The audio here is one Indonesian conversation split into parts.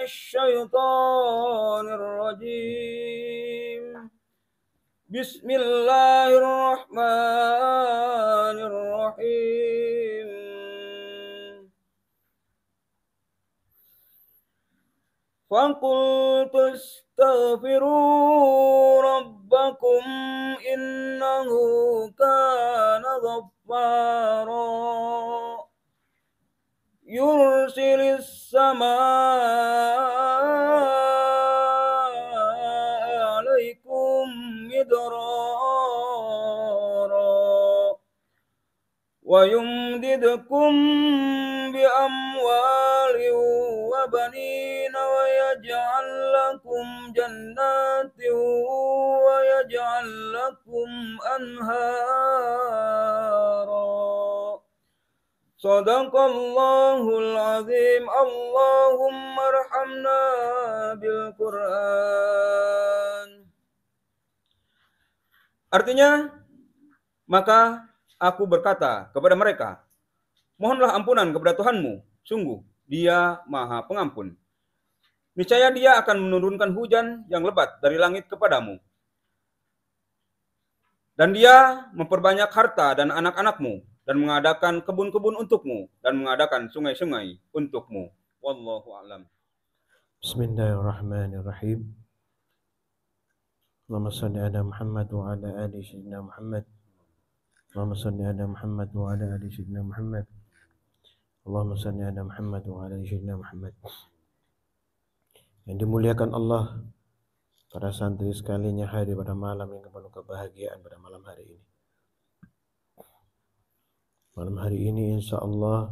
الشيطان الرجيم بسم الله الرحمن الرحيم فقلت استغفروا ربكم إنه كان غفارا يرسل السماء عليكم مدرارا ويمددكم بأموال وبنين ويجعل لكم جنات ويجعل لكم أنهارا صدق الله العظيم اللهم ارحمنا بالقرآن. Artinya, maka aku berkata kepada mereka, mohonlah ampunan kepada Tuhanmu, sungguh Dia Maha Pengampun. Niscaya Dia akan menurunkan hujan yang lebat dari langit kepadamu. Dan Dia memperbanyak harta dan anak-anakmu, dan mengadakan kebun-kebun untukmu, dan mengadakan sungai-sungai untukmu. Wallahu a'lam. Bismillahirrahmanirrahim. Allahumma salli ala Muhammad wa ala ali sayyidina Muhammad. Allahumma salli ala Muhammad wa ala ali sayyidina Muhammad. Allahumma salli ala Muhammad wa ala ali sayyidina Muhammad. Yang dimuliakan Allah, para santri sekalian yang hadir pada malam yang penuh kebahagiaan pada malam hari ini. Malam hari ini insya Allah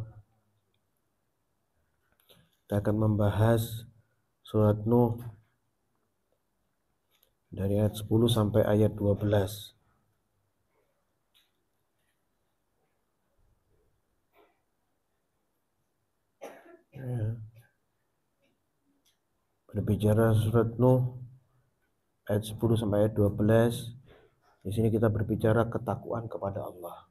kita akan membahas surat Nuh dari ayat 10 sampai ayat 12. Berbicara surat Nuh ayat 10 sampai ayat 12. Di sini kita berbicara ketakwaan kepada Allah.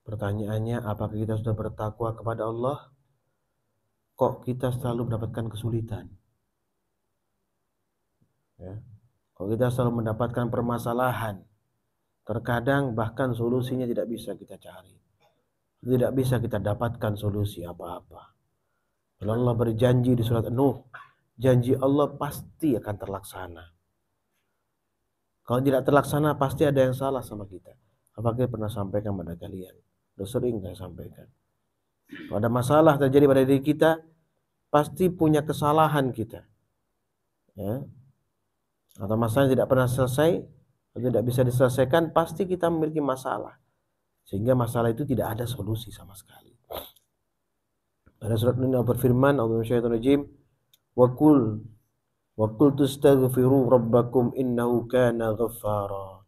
Pertanyaannya, apakah kita sudah bertakwa kepada Allah? Kok kita selalu mendapatkan kesulitan? Ya. Kok kita selalu mendapatkan permasalahan? Terkadang bahkan solusinya tidak bisa kita cari. Tidak bisa kita dapatkan solusi apa-apa. Kalau Allah berjanji di surat Nuh, janji Allah pasti akan terlaksana. Kalau tidak terlaksana, pasti ada yang salah sama kita. Apakah pernah sampaikan pada kalian? Sudah sering saya sampaikan. Kalau ada masalah terjadi pada diri kita, pasti punya kesalahan kita. Ya. Atau masalah tidak pernah selesai, atau tidak bisa diselesaikan, pasti kita memiliki masalah. Sehingga masalah itu tidak ada solusi sama sekali. Pada surat ini Allah berfirman, A'udzubillahi wa qul tastaghfiru rabbakum innahu kana ghaffara.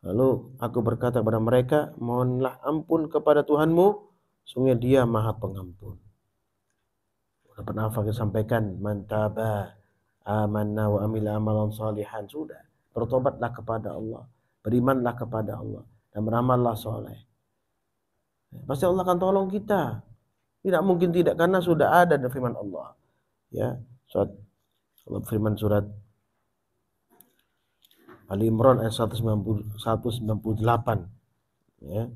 Lalu aku berkata kepada mereka, mohonlah ampun kepada Tuhanmu, sungguh Dia Maha Pengampun. Sudah pernah kita sampaikan, man taba amanna wa amila amalan salihan. Sudah, bertobatlah kepada Allah, berimanlah kepada Allah, dan beramallah soleh. Pasti Allah akan tolong kita. Tidak mungkin tidak, karena sudah ada dalam firman Allah. Ya, surat Allah firman surat Ali Imran ayat 198. Ya.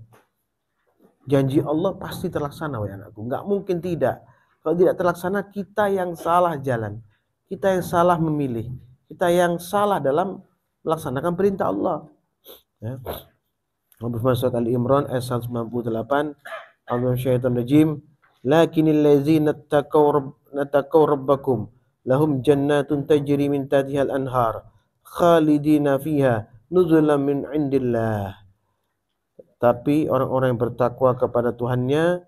Janji Allah pasti terlaksana, wahai anakku. Enggak mungkin tidak. Kalau tidak terlaksana, kita yang salah jalan. Kita yang salah memilih. Kita yang salah dalam melaksanakan perintah Allah. Ya. Allah berfirman surat Ali Imran ayat 198. A'udzu syaitonir rajim. Lakinnal ladzina taqaw rabbakum lahum jannatun tajri min tahtiha al-anhar khalidina fiha nuzulan min indillah. Tapi orang-orang yang bertakwa kepada Tuhannya,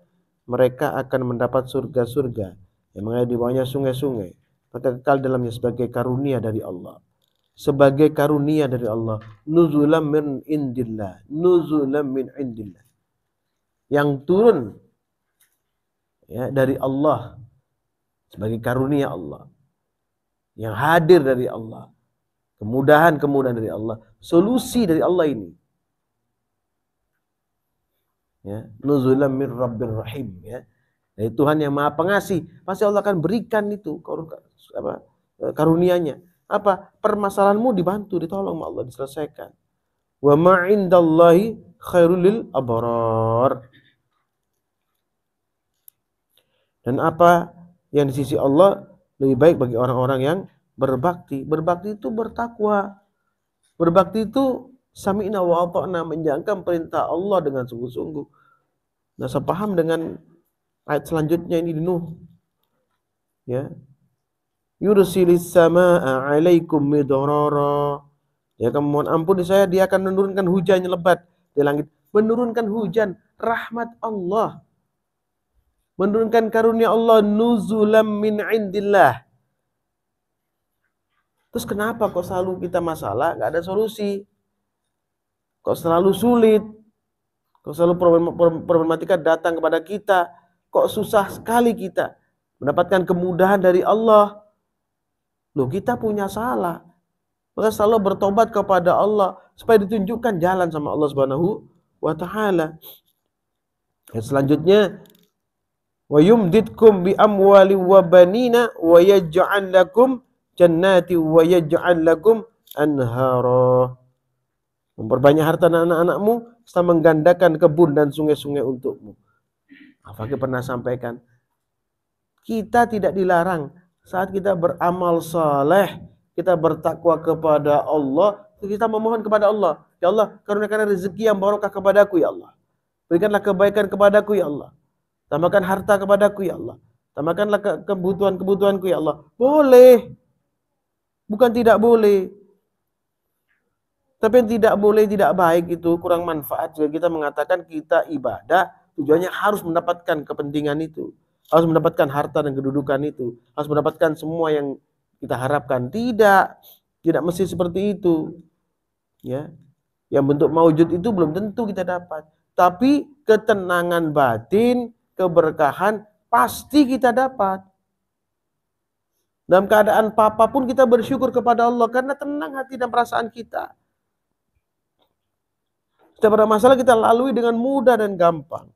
mereka akan mendapat surga-surga yang mengalir di bawahnya sungai-sungai, mereka kekal dalamnya sebagai karunia dari Allah. Sebagai karunia dari Allah, nuzulan min indillah, nuzulan min indillah. Yang turun ya dari Allah sebagai karunia Allah. Yang hadir dari Allah. Kemudahan-kemudahan dari Allah, solusi dari Allah ini. Ya, nuzulan min rabbir rahim, ya. Dari Tuhan yang Maha Pengasih, pasti Allah akan berikan itu karunia-Nya. Apa? Permasalahanmu dibantu, ditolong Allah, diselesaikan. Wa ma 'indallahi khairul lil abrar. Dan apa yang di sisi Allah lebih baik bagi orang-orang yang berbakti. Berbakti itu bertakwa. Berbakti itu sami'na wa ata'na, menjalankan perintah Allah dengan sungguh-sungguh. Nah, sepaham dengan ayat selanjutnya ini di Nuh. Ya. Yursilis samaa'a 'alaikum midrara. Ya, kamu mohon ampun saya, dia akan menurunkan hujan yang lebat di langit. Menurunkan hujan, rahmat Allah. Menurunkan karunia Allah, nuzulam min indillah. Terus kenapa kok selalu kita masalah, gak ada solusi? Kok selalu sulit? Kok selalu problematika datang kepada kita? Kok susah sekali kita mendapatkan kemudahan dari Allah? Loh, kita punya salah. Maka selalu bertobat kepada Allah supaya ditunjukkan jalan sama Allah Subhanahu wa taala. Selanjutnya, wa yumditkum bi amwali wa banina wa yaj'al lakum jannati wa yaj'al lakum anhara. Memperbanyak harta dan anak-anakmu serta menggandakan kebun dan sungai-sungai untukmu. Fakih pernah sampaikan, kita tidak dilarang saat kita beramal saleh, kita bertakwa kepada Allah, kita memohon kepada Allah, ya Allah, karuniakan rezeki yang barokah kepadaku ya Allah. Berikanlah kebaikan kepadaku ya Allah. Tambahkan harta kepadaku ya Allah. Tambahkanlah kebutuhan-kebutuhanku ya Allah. Boleh. Bukan tidak boleh. Tapi yang tidak boleh, tidak baik itu, kurang manfaat jika kita mengatakan kita ibadah, tujuannya harus mendapatkan kepentingan itu. Harus mendapatkan harta dan kedudukan itu. Harus mendapatkan semua yang kita harapkan. Tidak mesti seperti itu. Ya. Yang bentuk maujud itu belum tentu kita dapat. Tapi ketenangan batin, keberkahan pasti kita dapat. Dalam keadaan apapun kita bersyukur kepada Allah karena tenang hati dan perasaan kita. Setiap ada masalah kita lalui dengan mudah dan gampang.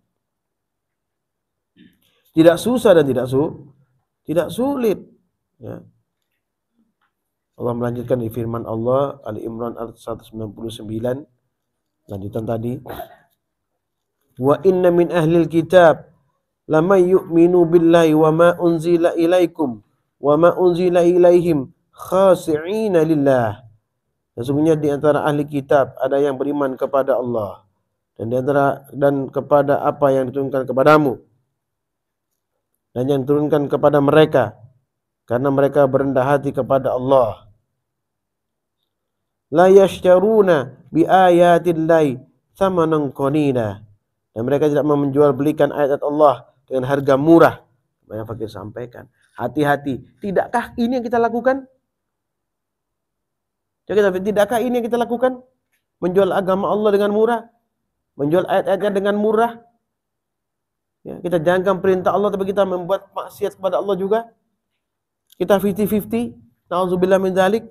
Tidak susah dan tidak sulit. Ya. Allah melanjutkan di firman Allah Ali Imran ayat 199, lanjutan tadi. Wa inna min ahlil kitab lamay yu'minu billahi wa ma unzila ilaikum wa ma unzila ilaihim khasi'ina lillah. Sesungguhnya di antara ahli kitab ada yang beriman kepada Allah dan kepada apa yang diturunkan kepadamu dan yang diturunkan kepada mereka, karena mereka berendah hati kepada Allah. La yashtaruna bi ayatillahi thamanan qalila. Dan mereka tidak mau menjual belikan ayat Allah dengan harga murah. Banyak fakir sampaikan. Hati-hati. Tidakkah ini yang kita lakukan? Tidakkah ini yang kita lakukan? Menjual agama Allah dengan murah? Menjual ayat-ayatnya dengan murah? Ya, kita jalankan perintah Allah tapi kita membuat maksiat kepada Allah juga. Kita 50-50. Na'udzubillah min dzalik.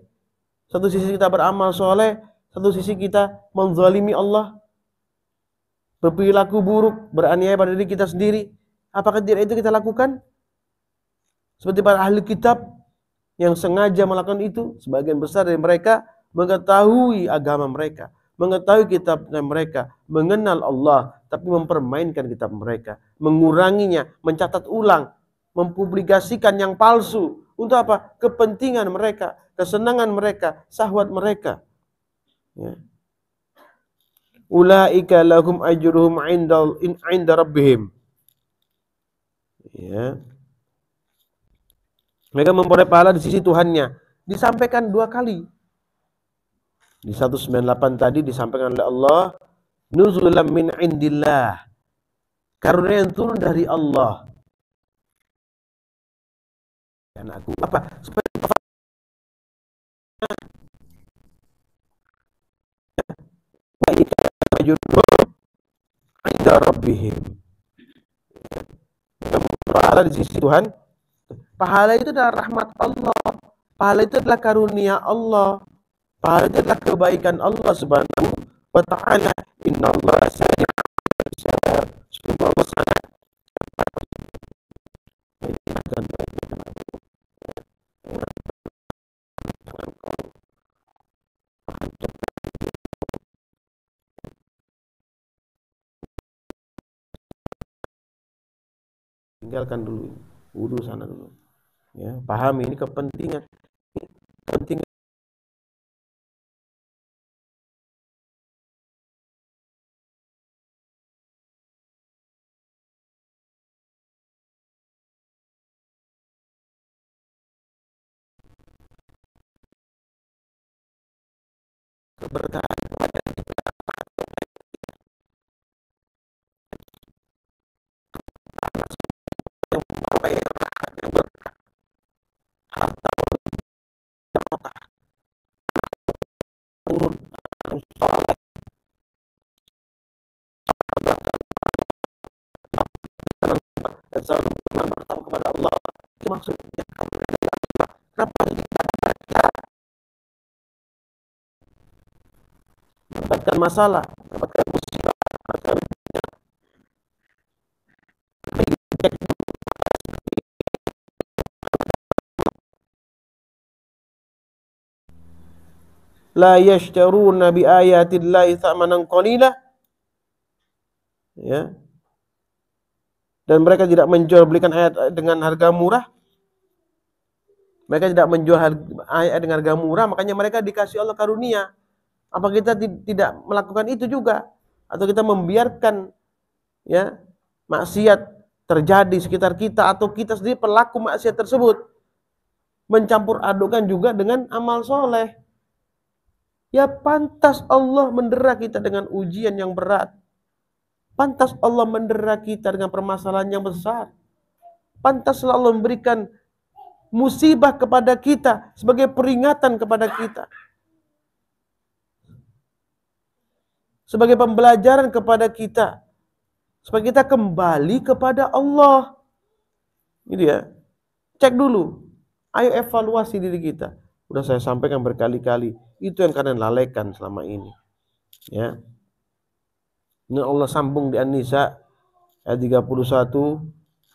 Satu sisi kita beramal soleh, satu sisi kita menzalimi Allah. Berperilaku buruk, beraniaya pada diri kita sendiri. Apakah tidak itu kita lakukan? Seperti para ahli kitab yang sengaja melakukan itu. Sebagian besar dari mereka mengetahui agama mereka, mengetahui kitab mereka, mengenal Allah, tapi mempermainkan kitab mereka, menguranginya, mencatat ulang, mempublikasikan yang palsu. Untuk apa? Kepentingan mereka, kesenangan mereka, syahwat mereka. Ya. Ulaika lahum ajruhum 'inda rabbihim. Ya. Mereka memperoleh pahala di sisi Tuhannya. Disampaikan 2 kali. Di 198 tadi disampaikan oleh Allah, nuzulam min indillah. Karunia yang turun dari Allah. Anakku, apa? Supaya inda rabbihim. Pahala di sisi Tuhan. Pahala itu adalah rahmat Allah. Pahala itu adalah karunia Allah. Pahala itu adalah kebaikan Allah Subhanahu wa taala. Innallaha sari'ul hisab. tinggalkan dulu, wudu sana dulu. Ya, pahami ini kepentingan keberkahan dan selalu bertamu kepada Allah. Itu maksudnya. Kenapa mendapatkan masalah, mendapatkan musibah, la yashtaruna bi ayatillahi thamanan qalila, ya, dan mereka tidak menjual belikan ayat dengan harga murah. Mereka tidak menjual ayat dengan harga murah, makanya mereka dikasih Allah karunia. Apa kita tidak melakukan itu juga, atau kita membiarkan, ya, maksiat terjadi sekitar kita, atau kita sendiri pelaku maksiat tersebut mencampur adukan juga dengan amal soleh? Ya pantas Allah mendera kita dengan ujian yang berat. Pantas Allah mendera kita dengan permasalahan yang besar. Pantas Allah memberikan musibah kepada kita sebagai peringatan kepada kita, sebagai pembelajaran kepada kita, supaya kita kembali kepada Allah. Gitu ya. Cek dulu. Ayo evaluasi diri kita. Udah saya sampaikan berkali-kali, itu yang kalian lalaikan selama ini. Ya. Ini Allah sambung di An-Nisa ayat 31.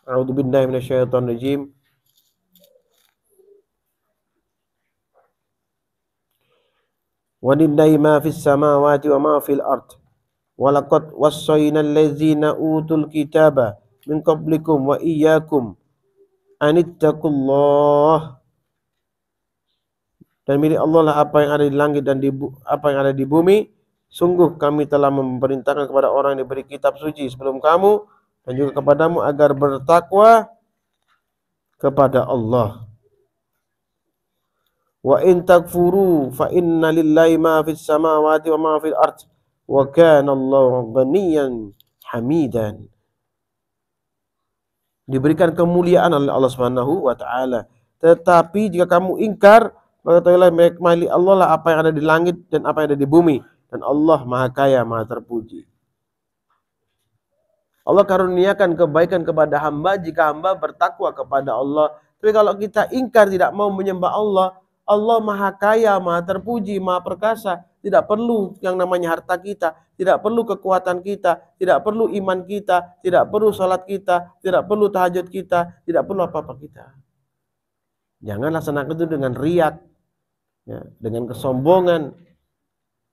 A'udzubillahi minasyaitonirrajim. Walillahi ma fis samawati wa ma fil ard. Walaqad wassayna allazina utul kitaba min qablikum wa iyyakum anittaqullah. Dan milik Allah lah apa yang ada di langit dan apa yang ada di bumi. Sungguh kami telah memerintahkan kepada orang yang diberi kitab suci sebelum kamu dan juga kepadamu agar bertakwa kepada Allah. Wa in takfuru fa inna lillahi ma fis samawati wa ma fil ard wa kana Allahu ghaniyan hamidan. Diberikan kemuliaan oleh Allah Subhanahu wa taala. Tetapi jika kamu ingkar, maka ketahuilah milik Allah lah apa yang ada di langit dan apa yang ada di bumi, dan Allah Maha Kaya, Maha Terpuji. Allah karuniakan kebaikan kepada hamba jika hamba bertakwa kepada Allah. Tapi kalau kita ingkar, tidak mau menyembah Allah, Allah Maha Kaya, Maha Terpuji, Maha Perkasa. Tidak perlu yang namanya harta kita, tidak perlu kekuatan kita, tidak perlu iman kita, tidak perlu salat kita, tidak perlu tahajud kita, tidak perlu apa-apa kita. Jangan laksanakan itu dengan riak, ya, dengan kesombongan,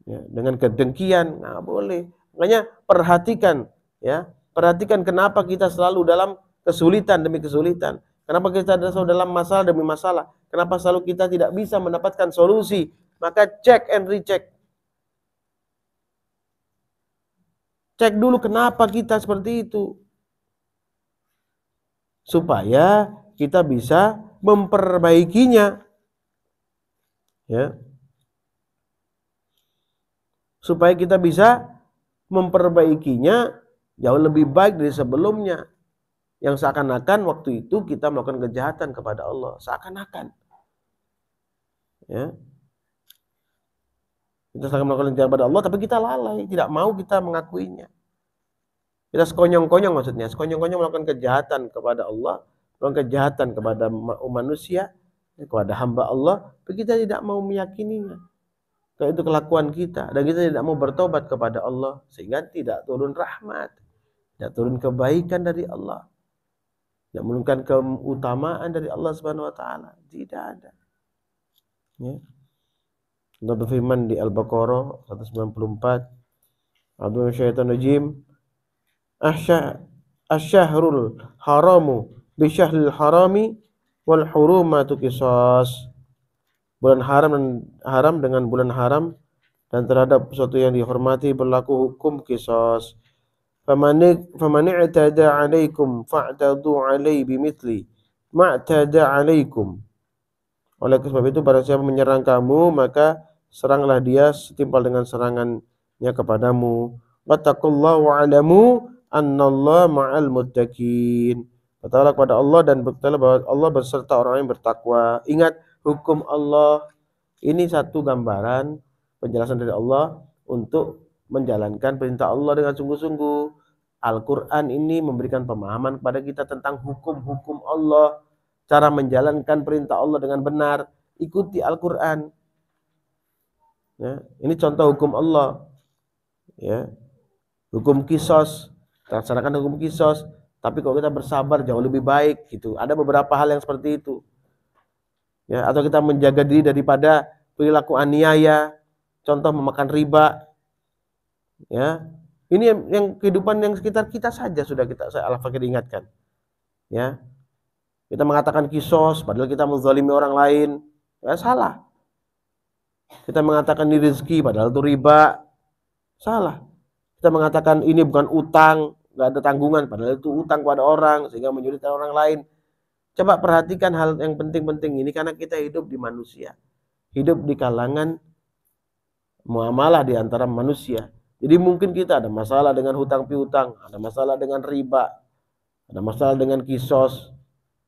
ya, dengan kedengkian, nggak boleh. Makanya perhatikan, ya, perhatikan kenapa kita selalu dalam kesulitan demi kesulitan, kenapa kita selalu dalam masalah demi masalah, kenapa selalu kita tidak bisa mendapatkan solusi. Maka check and recheck. Cek dulu kenapa kita seperti itu, supaya kita bisa memperbaikinya, ya, supaya kita bisa memperbaikinya jauh lebih baik dari sebelumnya, yang seakan-akan waktu itu kita melakukan kejahatan kepada Allah, seakan-akan, ya, kita sedang melakukan kejahatan kepada Allah, tapi kita lalai, tidak mau kita mengakuinya. Kita sekonyong-konyong, maksudnya sekonyong-konyong melakukan kejahatan kepada Allah, melakukan kejahatan kepada manusia, kepada hamba Allah, tapi kita tidak mau meyakininya. Kalau itu kelakuan kita, dan kita tidak mau bertobat kepada Allah, sehingga tidak turun rahmat, tidak turun kebaikan dari Allah, tidak menurunkan keutamaan dari Allah Subhanahu wa taala, tidak ada. Ya. Allah berfirman di Al-Baqarah 194, A'udzu minasyaitonir rajim, asyahrul haramu bisyahril harami wal hurumatu qisas. Bulan haram dengan bulan haram, dan terhadap sesuatu yang dihormati berlaku hukum qisas. Faman i'tada 'alaikum fa'tadu 'alaihi bimithli ma'tada 'alaikum. Oleh sebab itu, barang siapa menyerang kamu, maka seranglah dia setimpal dengan serangannya kepadamu. Wattaqullaha wa'lamu annallaha ma'al muttaqin. Bertakwalah kepada Allah dan berkatalah bahwa Allah beserta orang yang bertakwa. Ingat, hukum Allah ini satu gambaran penjelasan dari Allah untuk menjalankan perintah Allah dengan sungguh-sungguh. Al-Quran ini memberikan pemahaman kepada kita tentang hukum-hukum Allah, cara menjalankan perintah Allah dengan benar. Ikuti Al-Quran. Ya, ini contoh hukum Allah. Ya, hukum qisas, laksanakan hukum qisas. Tapi kalau kita bersabar jauh lebih baik gitu. Ada beberapa hal yang seperti itu. Ya, atau kita menjaga diri daripada perilaku aniaya, contoh memakan riba. Ya, ini yang kehidupan yang sekitar kita saja sudah saya Al-Fakir ingatkan. Ya, kita mengatakan qisas padahal kita menzalimi orang lain, ya salah. Kita mengatakan ini rezeki padahal itu riba, salah. Kita mengatakan ini bukan utang, nggak ada tanggungan, padahal itu utang kepada orang sehingga menyulitkan orang lain. Coba perhatikan hal yang penting-penting ini, karena kita hidup di manusia, hidup di kalangan muamalah di antara manusia. Jadi mungkin kita ada masalah dengan hutang piutang, ada masalah dengan riba, ada masalah dengan qisas.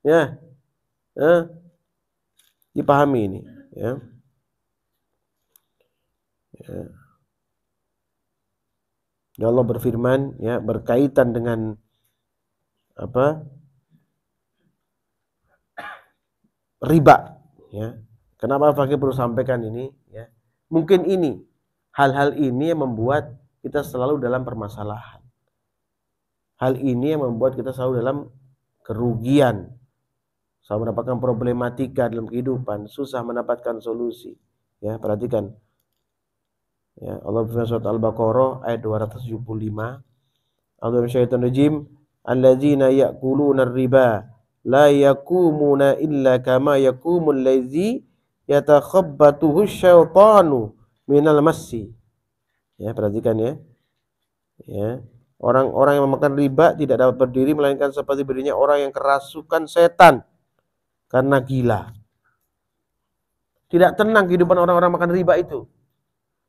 Ya, dipahami ini. Ya. Ya. Allah berfirman, ya, berkaitan dengan apa? Riba. Ya. Kenapa Fakir perlu sampaikan ini? Ya. Mungkin ini, hal-hal ini yang membuat kita selalu dalam permasalahan. Hal ini yang membuat kita selalu dalam kerugian, selalu mendapatkan problematika dalam kehidupan, susah mendapatkan solusi. Ya, perhatikan. Ya, Allah berfirman surat Al-Baqarah ayat 275. A'udzu minasyaitonir rajim. Alladzina ya'kuluna ar-riba la yaqumuna illa kama yaqumul ladzi yatakhabbathu asyaitanu minal massi. Ya, perhatikan ya. Ya. Orang-orang yang memakan riba tidak dapat berdiri melainkan seperti berdirinya orang yang kerasukan setan karena gila. Tidak tenang kehidupan orang-orang makan riba itu.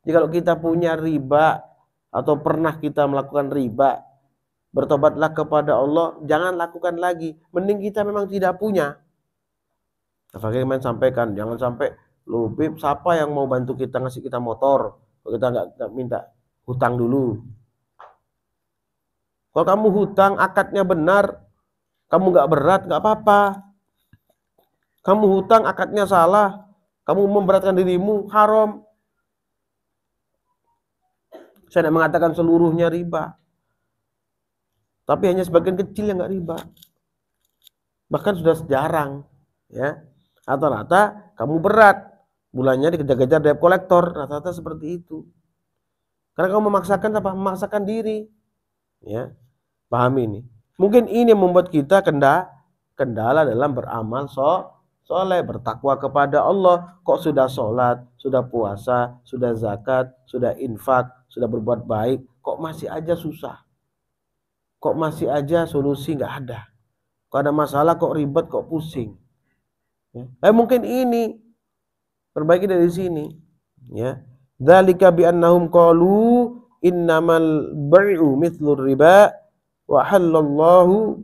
Jadi kalau kita punya riba atau pernah kita melakukan riba, bertobatlah kepada Allah, jangan lakukan lagi. Mending kita memang tidak punya. Bagaimana sampaikan, jangan sampai lu Bib, siapa yang mau bantu kita ngasih kita motor kalau kita nggak minta hutang dulu. Kalau kamu hutang akadnya benar, kamu nggak berat, nggak apa-apa. Kamu hutang akadnya salah, kamu memberatkan dirimu, haram. Saya tidak mengatakan seluruhnya riba, tapi hanya sebagian kecil yang nggak riba. Bahkan sudah jarang, ya. Rata-rata kamu berat, bulannya dikejar-kejar debt kolektor, rata-rata seperti itu. Karena kamu memaksakan apa? Memaksakan diri, ya. Pahami ini. Mungkin ini yang membuat kita kendala dalam beramal soleh, bertakwa kepada Allah. Kok sudah sholat, sudah puasa, sudah zakat, sudah infak, sudah berbuat baik, kok masih aja susah? Kok masih aja solusi nggak ada? Kok ada masalah, kok ribet, kok pusing? Ya. Mungkin ini perbaiki dari sini. Ya. Dzalika bi annahum qalu innamal bai'u mithlur riba wa halallahu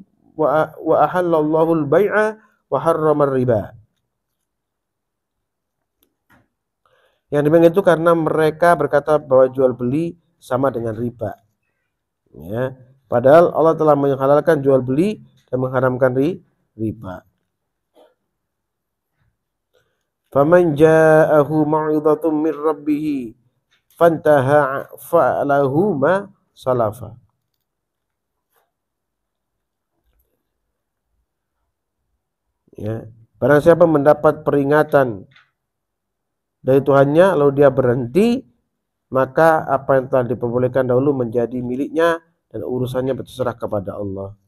al-bai'a wa harramar riba. Yang demikian itu karena mereka berkata bahwa jual beli sama dengan riba. Ya, padahal Allah telah menghalalkan jual beli dan mengharamkan riba. Faman ja'ahu mau'izatun min rabbih fantaha fa'lahu ma salafa. Ya, barang siapa mendapat peringatan dari Tuhannya lalu dia berhenti, maka apa yang telah diperbolehkan dahulu menjadi miliknya dan urusannya berserah kepada Allah.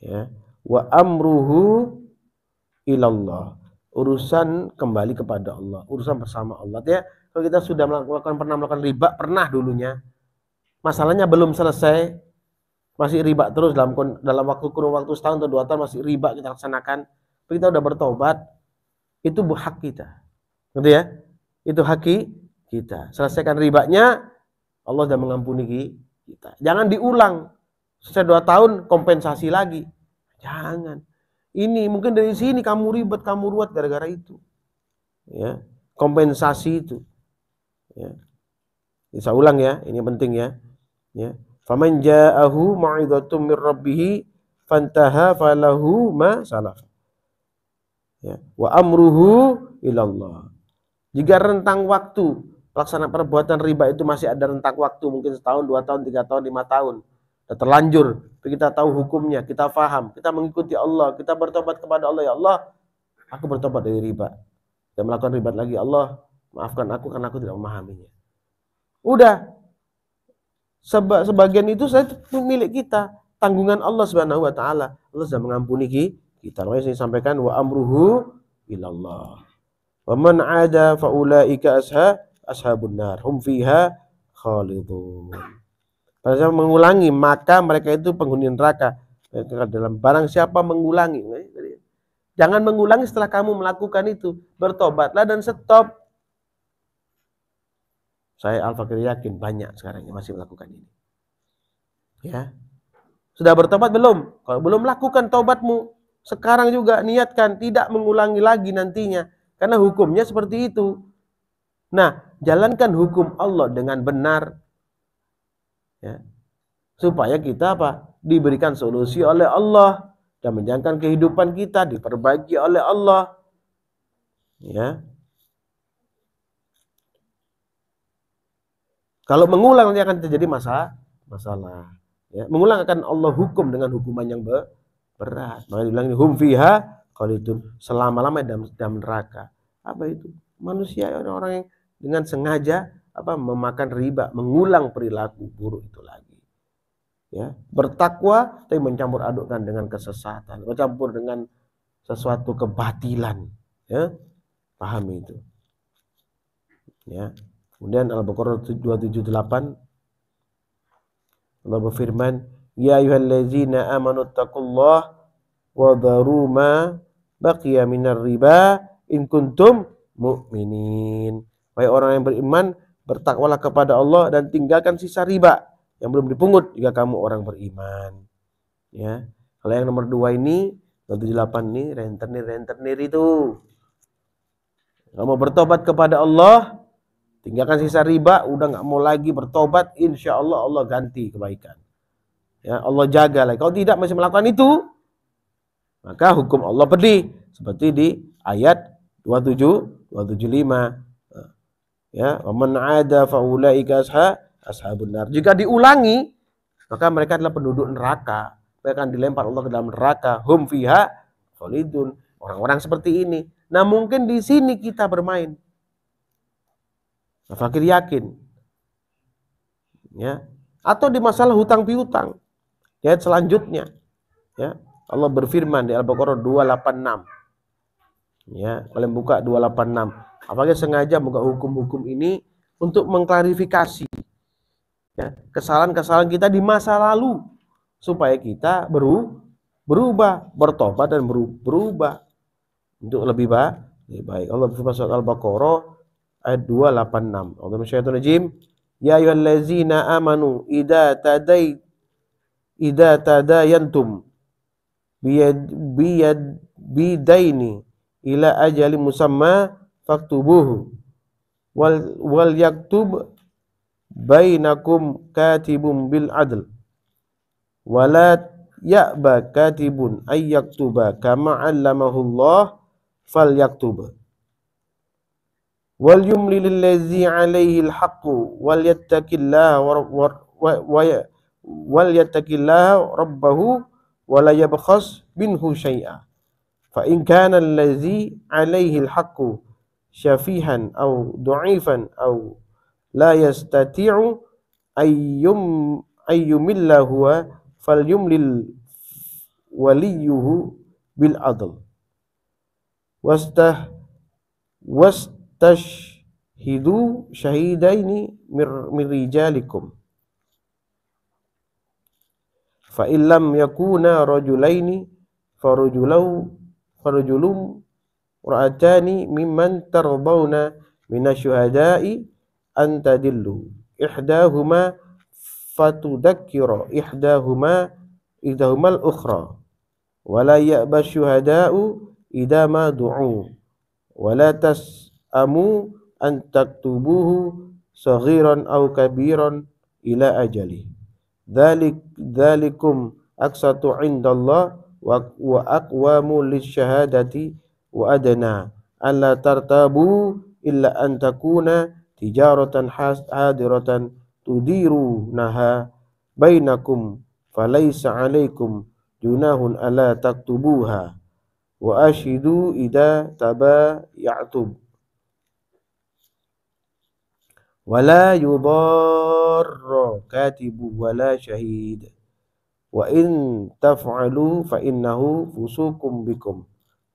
Ya. Wa amruhu ilallah. Urusan kembali kepada Allah, urusan bersama Allah. Ya, kalau kita sudah pernah melakukan riba, pernah dulunya, masalahnya belum selesai, masih riba terus dalam kurun waktu setahun atau 2 tahun masih riba kita laksanakan, kita udah bertobat, itu hak kita. Gitu ya? Itu hak kita. Selesaikan ribanya, Allah sudah mengampuni kita. Jangan diulang. Setelah 2 tahun kompensasi lagi. Jangan. Ini mungkin dari sini kamu ribet, kamu ruwet gara-gara itu. Ya, kompensasi itu. Ya. Bisa ulang ya, ini penting ya. Ya. Faman ja'ahu mau'izatum mir rabbih fantaha falahu ma salaf. Ya. Wa amruhu ilallah. Jika rentang waktu pelaksanaan perbuatan riba itu masih ada rentang waktu, mungkin setahun, 2 tahun, 3 tahun, 5 tahun, sudah terlanjur, kita tahu hukumnya, kita faham, kita mengikuti Allah, kita bertobat kepada Allah, ya Allah, aku bertobat dari riba, dan melakukan riba lagi, Allah maafkan aku karena aku tidak memahaminya. Udah, sebagian itu saya milik kita, tanggungan Allah Subhanahu wa taala. Allah sudah mengampuni kita. Makanya saya sampaikan wa amruhu ilallah. Wa man 'ada fa ulaika ashabun nar hum fiha khalidun. Pada saat mengulangi, maka mereka itu penghuni neraka. Dalam barang siapa mengulangi, jangan mengulangi setelah kamu melakukan itu. Bertobatlah dan stop. Saya Al-Fakir yakin banyak sekarang yang masih melakukan ini. Ya. Sudah bertobat belum? Kalau belum, lakukan tobatmu. Sekarang juga niatkan tidak mengulangi lagi nantinya. Karena hukumnya seperti itu. Nah, jalankan hukum Allah dengan benar. Ya. Supaya kita apa? Diberikan solusi oleh Allah dan menjalankan kehidupan kita diperbaiki oleh Allah. Ya. Kalau mengulang nanti akan terjadi masalah. Ya. Mengulang akan Allah hukum dengan hukuman yang berat. Maka dibilang hum fiha khalidun, selama-lamanya dalam neraka. Apa itu? Manusia, orang-orang yang dengan sengaja memakan riba, mengulang perilaku buruk itu lagi. Ya, bertakwa tapi mencampur adukkan dengan kesesatan, bercampur dengan sesuatu kebatilan. Ya, pahami itu. Ya. Kemudian Al-Baqarah 278 Allah berfirman, ya ayyuhallazina amanu taqullaha wa dharu ma baqiya minar riba in kuntum mu'minin. Wahai orang yang beriman, bertakwalah kepada Allah dan tinggalkan sisa riba yang belum dipungut jika kamu orang beriman. Ya. Kalau yang nomor 2 ini, 278 ini rentenir itu. Kamu bertobat kepada Allah, tinggalkan sisa riba, udah nggak mau lagi bertobat, insya Allah Allah ganti kebaikan. Ya, Allah jaga lagi. Kalau tidak masih melakukan itu, maka hukum Allah pedih seperti di ayat 275. Ya, man 'ada fa ulaika ashabun nar. Jika diulangi, maka mereka adalah penduduk neraka. Mereka akan dilempar Allah ke dalam neraka. Hum fiha khalidun. Orang-orang seperti ini. Nah, mungkin di sini kita bermain. Fakir yakin. Ya. Atau di masalah hutang piutang. Ayat selanjutnya. Ya. Allah berfirman di Al-Baqarah 286. Ya, kalian buka 286. Apalagi sengaja buka hukum-hukum ini untuk mengklarifikasi ya, kesalahan-kesalahan kita di masa lalu supaya kita berubah, bertobat dan berubah untuk lebih baik. Allah berfirman surat Al-Baqarah ayat 286. Allah bersyaitan rajim, ya ayyuhallazina amanu idza tadayantum bidaini ila ajali musamma faktubuhu wal yaktub bainakum katibun bil adl wala ya'ba katibun ay yaktuba kama 'allamahu Allah falyaktub wal yumlil ladzi 'alaihi al-haqqu wal yattaqillaha rabbahu wala yabkhas minhu syai'a fa in kana allazi 'alaihi al-haqqu syafihan aw du'ifan aw la yastati'u ayyumilla huwa falyumlil waliyuhu bil adl wastashhidu syahidaini min rijalikum fa illam yakuna rajulaini farajulum ra'atani mimman tardawna minasyuhada'i an tadillu ihdahuma fatudzakkira ihdahuma al-ukhra wala ya'ba syuhada'u idza ma du'u wala tas'amu an taktubuhu saghiran aw kabiran ila ajali dzalikum aqsatu 'indallah wa aqwamu lisyahadati wa adna alla tartabu illa an takuna tijaratan hadiratan tudirunaha bainakum falaysa 'alaikum junahun alla taktubuha wa ashidu idza tabaya'tum wala yudarra katibu wala syahid wa in taf'alu fa innahu fusukum bikum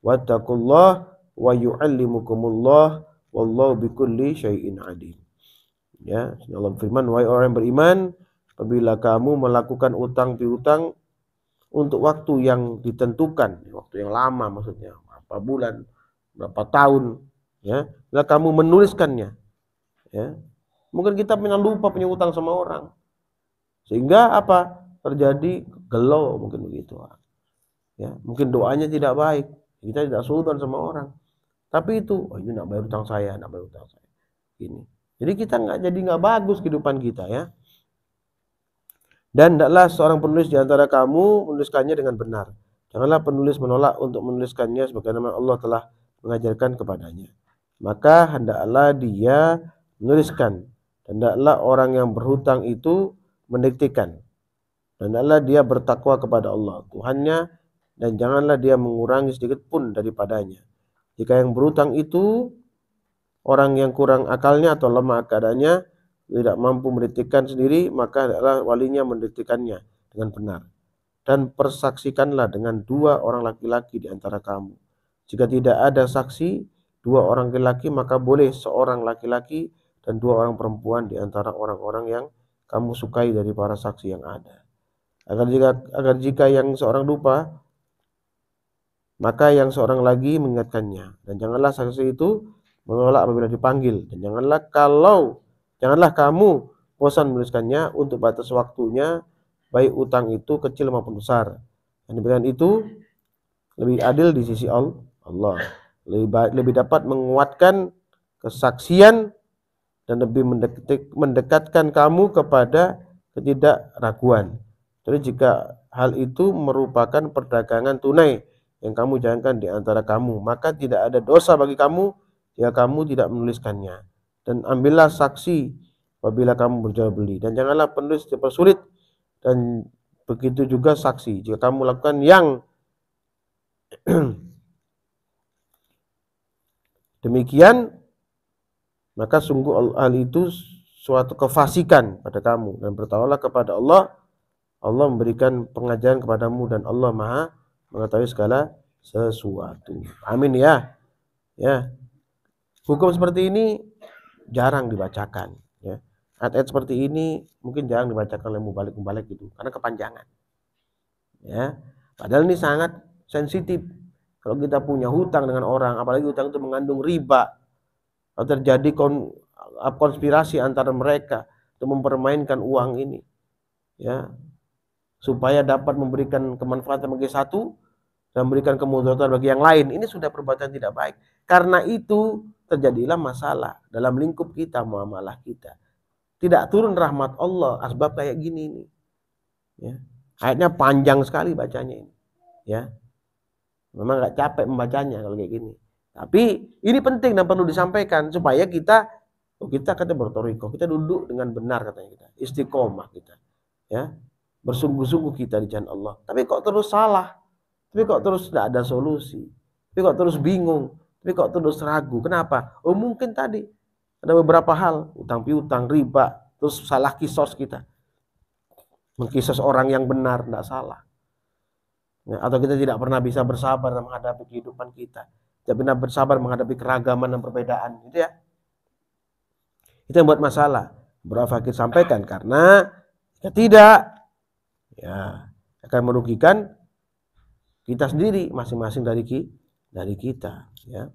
wattaqullah wa yu'allimukumullah wallahu bikulli syai'in alim. Ya, Allah firman, wahai orang yang beriman, apabila kamu melakukan utang piutang untuk waktu yang ditentukan, waktu yang lama maksudnya, berapa bulan, berapa tahun, ya, bila kamu menuliskannya, ya, mungkin kita pernah lupa punya utang sama orang, sehingga apa? Terjadi gelo mungkin begitu, ya, mungkin doanya tidak baik, kita tidak suudzon sama orang, tapi itu, oh ini nak bayar utang saya, ini, jadi kita nggak bagus kehidupan kita, ya. Dan hendaklah seorang penulis di antara kamu menuliskannya dengan benar. Janganlah penulis menolak untuk menuliskannya sebagaimana Allah telah mengajarkan kepadanya. Maka hendaklah dia menuliskan. Hendaklah orang yang berhutang itu mendiktikan. Dan hendaklah dia bertakwa kepada Allah Tuhannya, dan janganlah dia mengurangi sedikit pun daripadanya. Jika yang berhutang itu orang yang kurang akalnya atau lemah keadaannya, tidak mampu mendiktikan sendiri, maka adalah walinya mendiktikannya dengan benar. Dan persaksikanlah dengan 2 orang laki-laki di antara kamu. Jika tidak ada saksi 2 orang laki-laki, maka boleh seorang laki-laki dan 2 orang perempuan di antara orang-orang yang kamu sukai dari para saksi yang ada. Agar jika yang seorang lupa, maka yang seorang lagi mengingatkannya. Dan janganlah saksi itu menolak apabila dipanggil. Dan janganlah kamu bosan menuliskannya untuk batas waktunya, baik utang itu kecil maupun besar. Dan demikian itu lebih adil di sisi Allah. Lebih dapat menguatkan kesaksian dan lebih mendekatkan kamu kepada ketidakraguan. Jadi jika hal itu merupakan perdagangan tunai yang kamu jalankan di antara kamu, maka tidak ada dosa bagi kamu jika kamu tidak menuliskannya. Dan ambillah saksi apabila kamu berjual beli, dan janganlah penulis dipersulit, dan begitu juga saksi jika kamu lakukan yang demikian, maka sungguh hal itu suatu kefasikan pada kamu, dan bertawalah kepada Allah. Allah memberikan pengajaran kepadamu, dan Allah Maha mengetahui segala sesuatu. Amin, ya. Ya. Hukum seperti ini jarang dibacakan, ya. Ayat-ayat seperti ini mungkin jarang dibacakan oleh mubalik gitu, karena kepanjangan. Ya. Padahal ini sangat sensitif. Kalau kita punya hutang dengan orang, apalagi hutang itu mengandung riba, kalau terjadi konspirasi antara mereka untuk mempermainkan uang ini, ya, supaya dapat memberikan kemanfaatan bagi satu dan memberikan kemudaratan bagi yang lain, ini sudah perbuatan tidak baik. Karena itu terjadilah masalah dalam lingkup kita, muamalah kita. Tidak turun rahmat Allah asbab kayak gini ini. Ya. Ayatnya panjang sekali bacanya ini. Ya. Memang nggak capek membacanya kalau kayak gini. Tapi ini penting dan perlu disampaikan supaya kita kata bertoriko, kita duduk dengan benar katanya kita, istiqomah kita, ya, bersungguh-sungguh kita di jalan Allah. Tapi kok terus salah? Tapi kok terus tidak ada solusi? Tapi kok terus bingung? Tapi kok terus ragu? Kenapa? Oh mungkin tadi ada beberapa hal, utang piutang, riba, terus salah kisos kita, mengkisos orang yang benar, tidak salah. Ya, atau kita tidak pernah bisa bersabar menghadapi kehidupan kita, tidak pernah bersabar menghadapi keragaman dan perbedaan, gitu ya. Itu yang buat masalah. Bro Fakir sampaikan, karena jika tidak, ya akan merugikan kita sendiri, masing-masing dari kita, ya.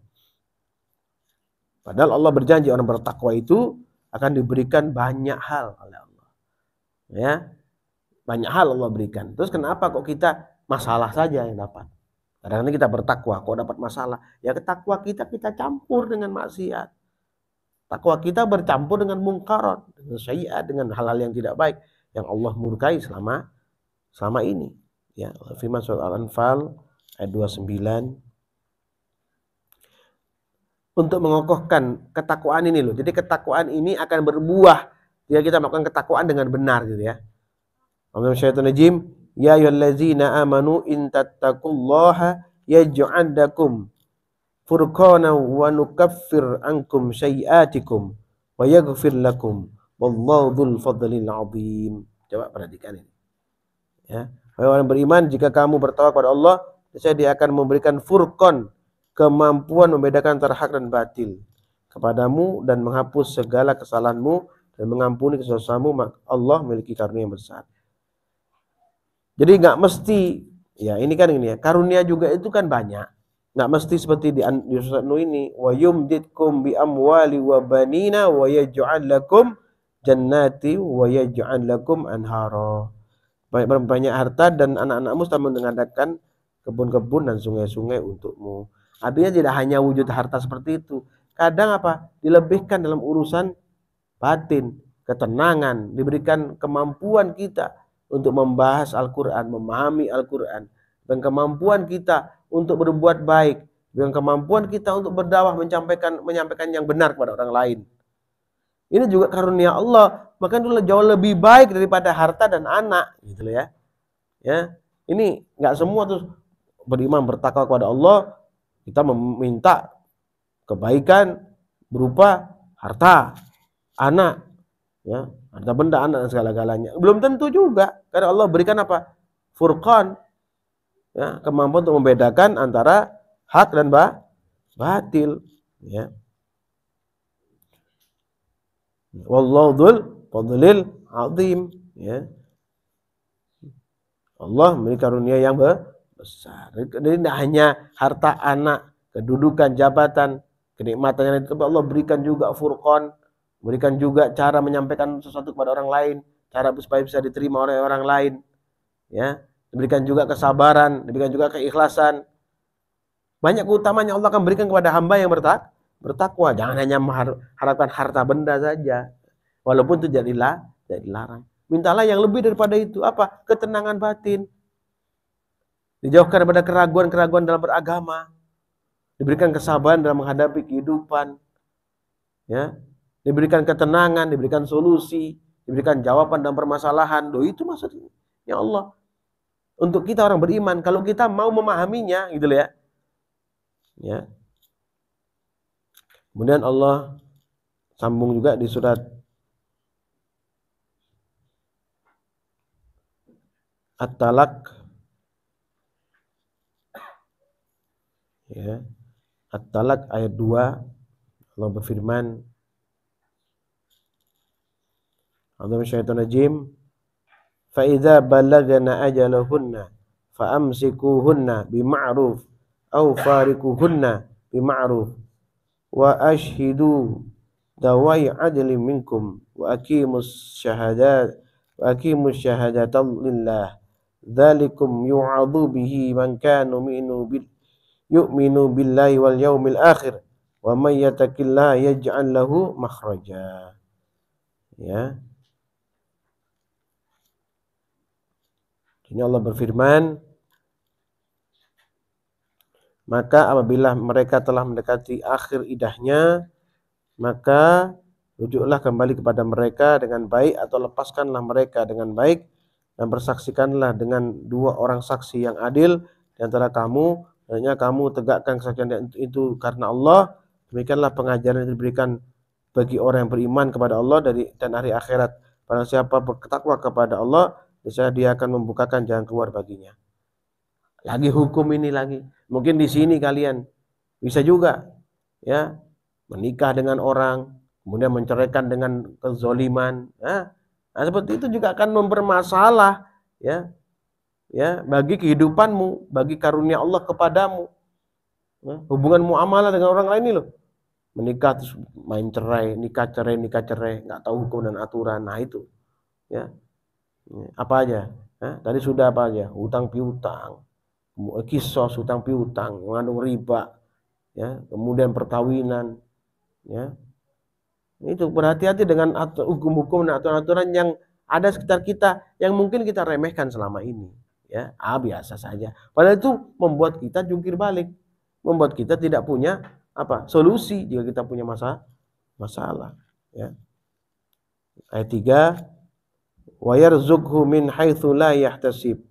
Padahal Allah berjanji orang bertakwa itu akan diberikan banyak hal oleh Allah, ya. Banyak hal Allah berikan. Terus kenapa kok kita masalah saja yang dapat? Kadang-kadang kita bertakwa, kok dapat masalah? Ya takwa kita campur dengan maksiat. Takwa kita bercampur dengan mungkarat, dengan sayyi'at, dengan hal-hal yang tidak baik yang Allah murkai selama ini. Ya, firman surah Al-Anfal ayat 29. Untuk mengokohkan ketakwaan ini loh. Jadi ketakwaan ini akan berbuah jika kita melakukan ketakwaan dengan benar, gitu ya. Bismillahirrahmanirrahim. Ya ayyuhallazina amanu in tattaqullaha yaj'al lakum furqana wa nukaffir ankum syai'atikum wa yaghfir lakum wallahu dzul fadlil azim. Coba perhatikan ini. Ya, wahai orang beriman, jika kamu bertakwa kepada Allah, niscaya Dia akan memberikan furqan, kemampuan membedakan antara hak dan batil kepadamu dan menghapus segala kesalahanmu dan mengampuni kesalahanmu. Allah memiliki karunia yang besar. Jadi nggak mesti, ya ini kan ini ya, karunia juga itu kan banyak. Nggak mesti seperti di surat Nuh ini, wa yumditkum bi amwali wa banina wa yaj'al lakum jannati wa yaj'al lakum anhara. Banyak harta dan anak-anakmu telah mengadakan kebun-kebun dan sungai-sungai untukmu. Artinya tidak hanya wujud harta seperti itu. Kadang apa? Dilebihkan dalam urusan batin, ketenangan, diberikan kemampuan kita untuk membahas Al-Quran, memahami Al-Quran, dan kemampuan kita untuk berbuat baik, dan kemampuan kita untuk berdakwah, menyampaikan yang benar kepada orang lain. Ini juga karunia Allah, maka itu jauh lebih baik daripada harta dan anak, gitu ya. Ya, ini nggak semua tuh beriman bertakwa kepada Allah kita meminta kebaikan berupa harta, anak, ya, harta benda, anak dan segala-galanya. Belum tentu juga, karena Allah berikan apa? Furqan, ya, kemampuan untuk membedakan antara hak dan batil, ya. Wallahu dzul fadlil azim, ya. Allah memiliki karunia yang besar. Jadi tidak hanya harta, anak, kedudukan, jabatan, kenikmatan yang itu, Allah berikan juga furqan, berikan juga cara menyampaikan sesuatu kepada orang lain, cara supaya bisa diterima oleh orang lain, ya. Diberikan juga kesabaran, diberikan juga keikhlasan. Banyak keutamaan yang Allah akan berikan kepada hamba yang bertakwa. Jangan hanya mengharapkan harta benda saja, walaupun itu jadilah dilarang. Mintalah yang lebih daripada itu, apa? Ketenangan batin. Dijauhkan daripada keraguan-keraguan dalam beragama. Diberikan kesabaran dalam menghadapi kehidupan. Ya. Diberikan ketenangan, diberikan solusi, diberikan jawaban dalam permasalahan. Loh, itu maksudnya ya Allah. Untuk kita orang beriman, kalau kita mau memahaminya, gitu ya. Ya. Kemudian Allah sambung juga di surat At-Talaq, ya. At-Talaq ayat 2, Allah berfirman, A'udzubillahi fa idza balagna ajalahunna fa amsikuhunna bima'ruf aw fariquhunna bima'ruf wa ashhidu dawai adlin minkum wa aqimus syahadata lillah dzalikum yu'adhu bihi man kana yu'minu billahi wal yaumil akhir wa may yattaqillaha yaj'al lahu makhraja. Ya. Ini Allah berfirman, maka apabila mereka telah mendekati akhir idahnya, maka rujuklah kembali kepada mereka dengan baik atau lepaskanlah mereka dengan baik dan bersaksikanlah dengan 2 orang saksi yang adil di antara kamu, hendaknya kamu tegakkan kesaksian itu karena Allah. Demikianlah pengajaran yang diberikan bagi orang yang beriman kepada Allah dan hari akhirat. Barang siapa bertakwa kepada Allah, niscaya Dia akan membukakan jalan keluar baginya. lagi hukum ini lagi. Mungkin di sini kalian bisa juga ya menikah dengan orang, kemudian menceraikan dengan kezoliman. Nah, seperti itu juga akan mempermasalah ya bagi kehidupanmu, bagi karunia Allah kepadamu. Hubungan muamalah dengan orang lain ini loh. Menikah terus main cerai, nikah cerai, nggak tahu hukum dan aturan. Nah itu ya. Apa aja? Tadi sudah apa aja? Hutang piutang, kisos hutang piutang, mengandung riba, ya, kemudian perkawinan, ya. Itu berhati-hati dengan hukum-hukum dan aturan-aturan yang ada sekitar kita yang mungkin kita remehkan selama ini, ya. Biasa saja. Padahal itu membuat kita jungkir balik, membuat kita tidak punya solusi jika kita punya masalah, ya. Ayat 3, wa yarzuqhu min haitsu la yahtasib,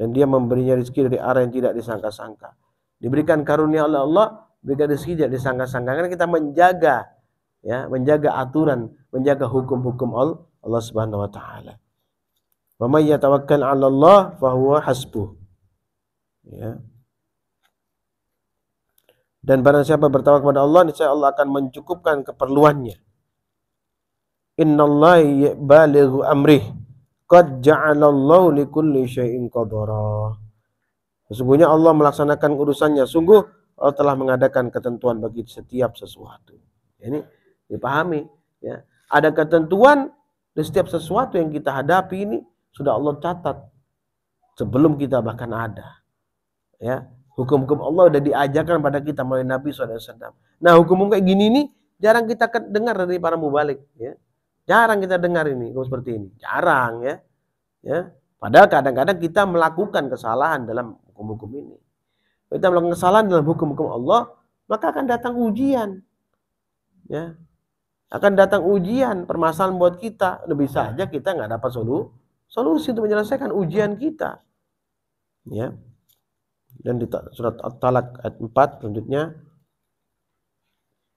dan dia memberinya rezeki dari arah yang tidak disangka-sangka. Diberikan karunia oleh Allah, berikan rezeki tidak disangka-sangka, karena kita menjaga aturan, menjaga hukum-hukum Allah Subhanahu wa taala. Wa may yatawakkal 'ala Allah fa huwa hasbuh. Ya. Dan barang siapa bertawakal kepada Allah, niscaya Allah akan mencukupkan keperluannya. Innallaha balighu amrih, qad ja'alallahu likulli syai'in qadara. Sesungguhnya Allah melaksanakan urusannya. Sungguh Allah telah mengadakan ketentuan bagi setiap sesuatu. Ini dipahami, ya. Ada ketentuan di setiap sesuatu yang kita hadapi ini sudah Allah catat sebelum kita bahkan ada. Ya, hukum-hukum Allah sudah diajarkan pada kita melalui Nabi SAW. Nah, hukum kayak gini nih jarang kita dengar dari para mubalik, ya. Jarang kita dengar ini hukum seperti ini. Jarang, ya. Ya. Padahal kadang-kadang kita melakukan kesalahan dalam hukum-hukum ini. Kalau kita melakukan kesalahan dalam hukum-hukum Allah, maka akan datang ujian. Ya. Akan datang ujian, permasalahan buat kita. Lebih saja kita nggak dapat solusi untuk menyelesaikan ujian kita. Ya. Dan di surat At-Talaq ayat 4 selanjutnya,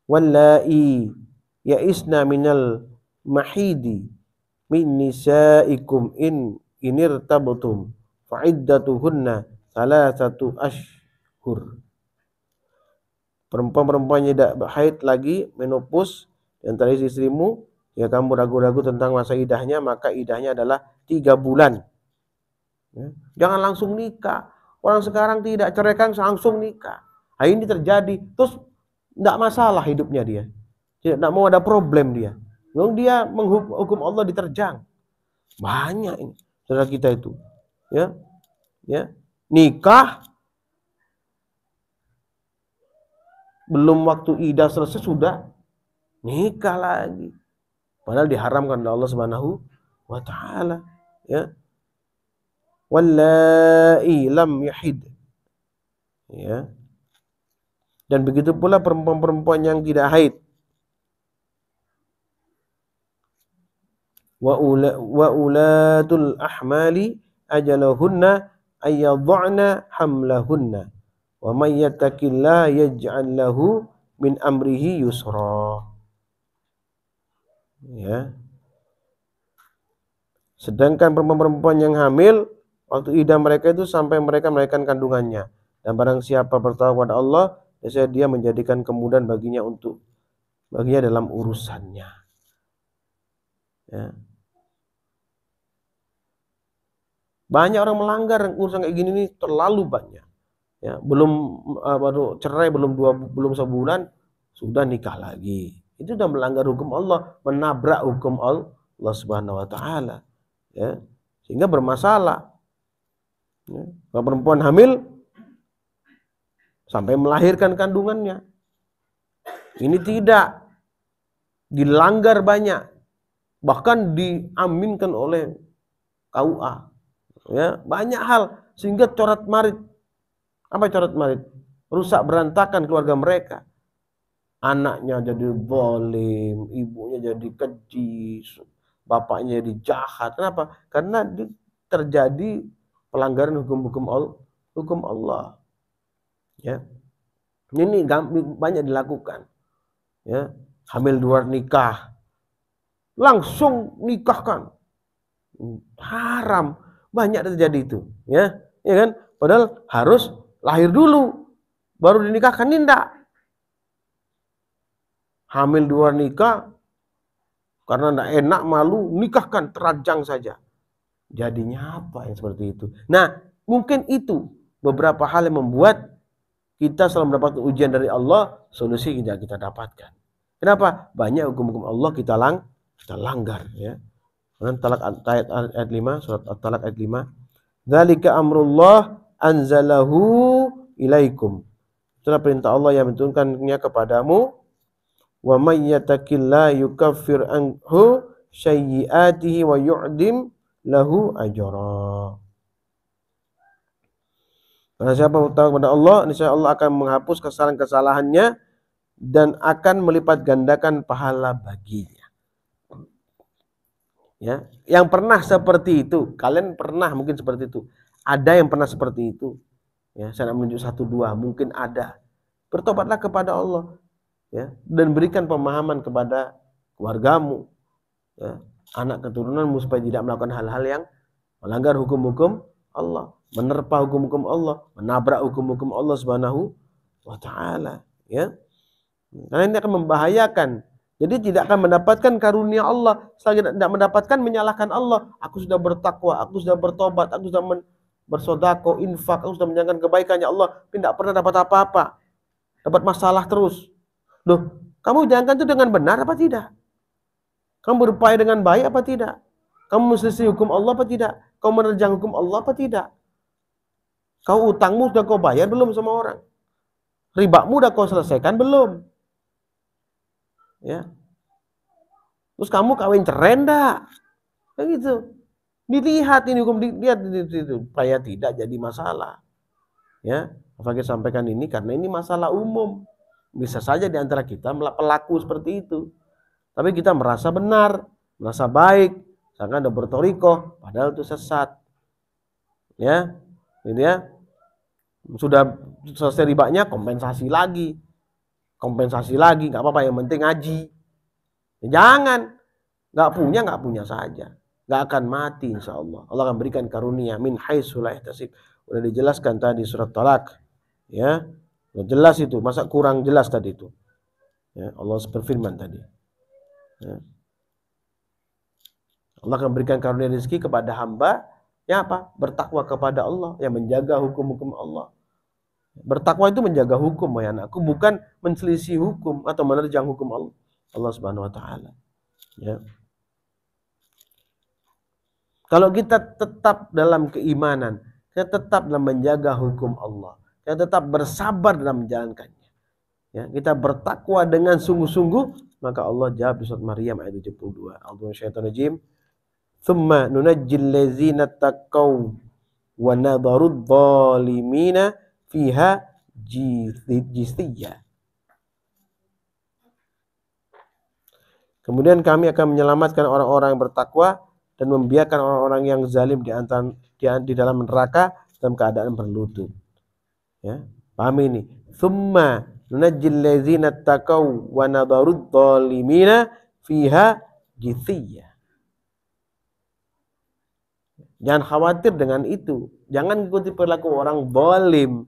wallahi ya'isna minal mahidi min nisaikum inirtabtum fa'iddatuhunna salasatu ashhur. Perempuan-perempuan yang tidak haid lagi, menopause, di antara istrimu, ya kamu ragu-ragu tentang masa idahnya, maka idahnya adalah 3 bulan. Ya. Jangan langsung nikah. Orang sekarang tidak ceraikan langsung nikah. Nah, ini terjadi, terus tidak masalah hidupnya dia. Tidak mau ada problem dia. Lalu dia menghukum Allah diterjang. Banyak ini saudara kita itu. Ya. Ya. Nikah belum waktu idah selesai sudah nikah lagi. Padahal diharamkan oleh Allah Subhanahu wa taala, ya. Wallahi lam yahid. Ya. Dan begitu pula perempuan-perempuan yang tidak haid. Wa ulatul ahmali ajalahunna ayyadh'na hamlahunna. Wa may yattaqillaha yaj'al lahu min amrihi yusra. Ya. Sedangkan perempuan-perempuan yang hamil, waktu idah mereka itu sampai mereka melahirkan kandungannya. Dan barang siapa bertawakal kepada Allah, biasanya dia menjadikan kemudahan baginya dalam urusannya. Ya. Banyak orang melanggar urusan kayak gini nih, terlalu banyak. Ya, baru cerai belum sebulan sudah nikah lagi. Itu sudah melanggar hukum Allah, menabrak hukum Allah Subhanahu wa taala. Ya. Sehingga bermasalah. Ya. Kalau perempuan hamil sampai melahirkan kandungannya, ini tidak dilanggar banyak, bahkan diaminkan oleh KUA. Ya, banyak hal sehingga coret marit. Apa coret marit? Rusak berantakan keluarga mereka. Anaknya jadi zalim, ibunya jadi keji, bapaknya jadi jahat. Kenapa? Karena terjadi pelanggaran hukum Allah. Ya. Ini banyak dilakukan. Ya, hamil luar nikah. Langsung nikahkan. Haram. Banyak terjadi itu, ya. ya kan? Padahal harus lahir dulu baru dinikahkan, ini enggak. Hamil di luar nikah karena enggak enak, malu, nikahkan, terajang saja. Jadinya apa yang seperti itu? Nah, mungkin itu beberapa hal yang membuat kita selalu mendapatkan ujian dari Allah, solusi tidak kita dapatkan. Kenapa? Banyak hukum-hukum Allah kita langgar, ya. Talak ayat 5, surat At-Talak ayat 5. Dzalika amrullah anzalahu ilaikum. Itulah perintah Allah yang menurunkannya kepadamu. Wa may yattaqillaha yukaffir anhu sayyi'atihi wa yu'dim lahu ajra. Karena siapa bertakwa kepada Allah, niscaya Allah akan menghapus kesalahan-kesalahannya dan akan melipat gandakan pahala baginya. Ya, yang pernah seperti itu, kalian pernah mungkin seperti itu. Ada yang pernah seperti itu. Ya, saya menunjuk 1-2, mungkin ada. Bertobatlah kepada Allah, ya, dan berikan pemahaman kepada keluargamu, ya, anak keturunanmu supaya tidak melakukan hal-hal yang melanggar hukum-hukum Allah, menerpa hukum-hukum Allah, menabrak hukum-hukum Allah Subhanahu wa taala, ya. Karena ini akan membahayakan. Jadi tidak akan mendapatkan karunia Allah. Selagi tidak mendapatkan, menyalahkan Allah. Aku sudah bertakwa, aku sudah bertobat, aku sudah bersedekah, infak, aku sudah menjalankan kebaikannya Allah, tapi tidak pernah dapat apa-apa. Dapat masalah terus. Loh, kamu jalankan itu dengan benar apa tidak? Kamu berupaya dengan baik apa tidak? Kamu menselisih hukum Allah apa tidak? Kamu menerjang hukum Allah apa tidak? Kau utangmu sudah kau bayar belum sama orang? Ribamu sudah kau selesaikan belum? Ya. Terus kamu kawin cerai enggak? Kayak gitu. Dilihat ini hukum, dilihat itu supaya tidak jadi masalah. Ya, Fakir sampaikan ini karena ini masalah umum. Bisa saja di antara kita pelaku seperti itu. Tapi kita merasa benar, merasa baik, misalkan ada bertorikoh, padahal itu sesat. Ya, ini ya. Sudah selesai ribanya, kompensasi lagi, nggak apa-apa, yang penting ngaji. Jangan, nggak punya saja, nggak akan mati insya Allah. Allah akan berikan karunia min haitsu la yahtasib. Udah dijelaskan tadi surat Talak, ya, udah jelas itu, masa kurang jelas tadi itu? Ya, Allah berfirman tadi. Ya. Allah akan berikan karunia rezeki kepada hamba yang apa? Bertakwa kepada Allah, yang menjaga hukum-hukum Allah. Bertakwa itu menjaga hukum, ya anakku, bukan menselisih hukum atau menerjang hukum Allah Subhanahu wa taala. Ya. Kalau kita tetap dalam keimanan, kita tetap dalam menjaga hukum Allah, kita tetap bersabar dalam menjalankannya, ya, kita bertakwa dengan sungguh-sungguh, maka Allah jawab di surat Maryam ayat 72. A'udzubillahi tsumma nunajjil ladzina taqaw wa nadharud dhalimina fiha jithiyya. Kemudian kami akan menyelamatkan orang-orang yang bertakwa dan membiarkan orang-orang yang zalim di dalam neraka dalam keadaan berlutut. Ya, paham ini? Tsumma nunajjil ladzina taqaw wa nadharud dhalimina fiha jithiyya. Jangan khawatir dengan itu. Jangan ikuti perilaku orang zalim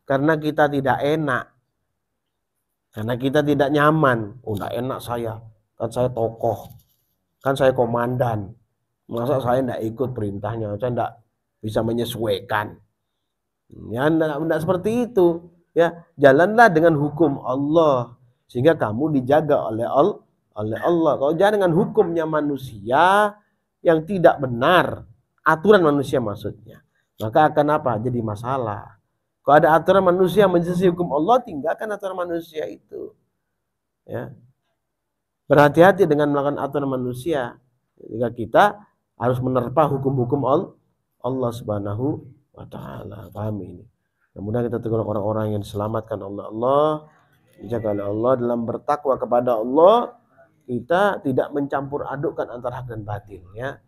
karena kita tidak enak. Karena kita tidak nyaman. Oh, enggak enak saya. Kan saya tokoh. Kan saya komandan. Masa saya enggak ikut perintahnya? Saya enggak bisa menyesuaikan. Ya, enggak seperti itu. Ya, jalanlah dengan hukum Allah sehingga kamu dijaga oleh Allah. Kalau jangan dengan hukumnya manusia yang tidak benar, aturan manusia maksudnya, maka akan apa? Jadi masalah. Kalau ada aturan manusia menyelisih hukum Allah, tinggalkan aturan manusia itu. Ya. Berhati-hati dengan melakukan aturan manusia. Jika kita harus menerpa hukum-hukum Allah Subhanahu wa taala. Paham ini? Kemudian kita tergolong orang-orang yang diselamatkan oleh Allah, dijaga oleh Allah dalam bertakwa kepada Allah. Kita tidak mencampur adukkan antara hak dan batil, ya.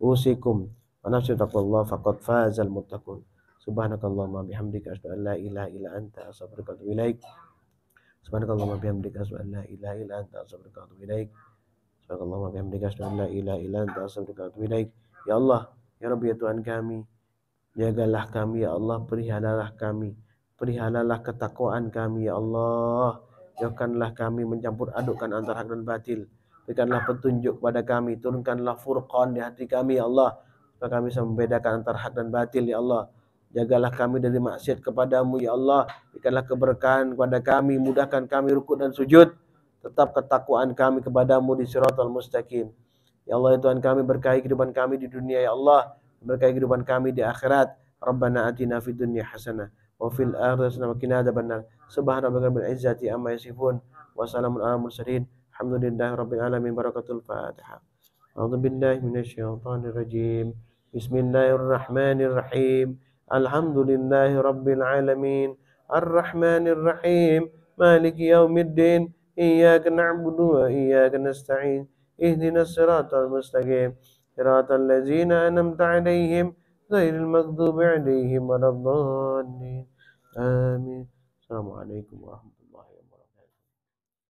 Usikum wa nafsi taqwallah faqad fazal muttaqun. Subhanakallahumma bihamdika asyhadu an la ilaha illa anta astaghfiruka wa atubu ilaik. Subhanakallahumma bihamdika asyhadu an la ilaha illa anta astaghfiruka wa atubu ilaik. Subhanakallahumma bihamdika asyhadu an la ilaha illa anta astaghfiruka wa atubu ilaik. Ya Allah, ya Rabbi, ya Tuhan kami, Jagalah kami ya Allah, peliharalah kami, peliharalah ketakwaan kami ya Allah. Jauhkanlah kami mencampur adukkan antara hak dan batil. Berikanlah petunjuk kepada kami, turunkanlah furqan di hati kami ya Allah, supaya kami bisa membedakan antara hak dan batil ya Allah. Jagalah kami dari maksiat kepadamu ya Allah. Berikanlah keberkahan kepada kami, mudahkan kami rukuk dan sujud. Tetap ketakwaan kami kepadamu di siratal mustaqim. Ya Allah ya Tuhan kami, berkahi kehidupan kami di dunia ya Allah, berkahi kehidupan kami di akhirat. Rabbana atina fid dunya hasanah wa fil akhirati hasanah wa qina adzabannar. Subhana rabbika rabbil izzati amma yasifun wa salamun alal mursalin. Alhamdulillahi rabbil alamin. Barakatul Fatihah. A'udzu billahi minasyaitonir rajim. Bismillahirrahmanirrahim. Alhamdulillahi rabbil alamin. Arrahmanir rahim. Maliki yaumiddin. Iyyaka na'budu wa iyyaka nasta'in. Ihdinas siratal mustaqim. Siratal ladzina an'amta 'alaihim ghairil maghdubi 'alaihim waladdallin. Amin. Assalamualaikum warahmatullahi wabarakatuh.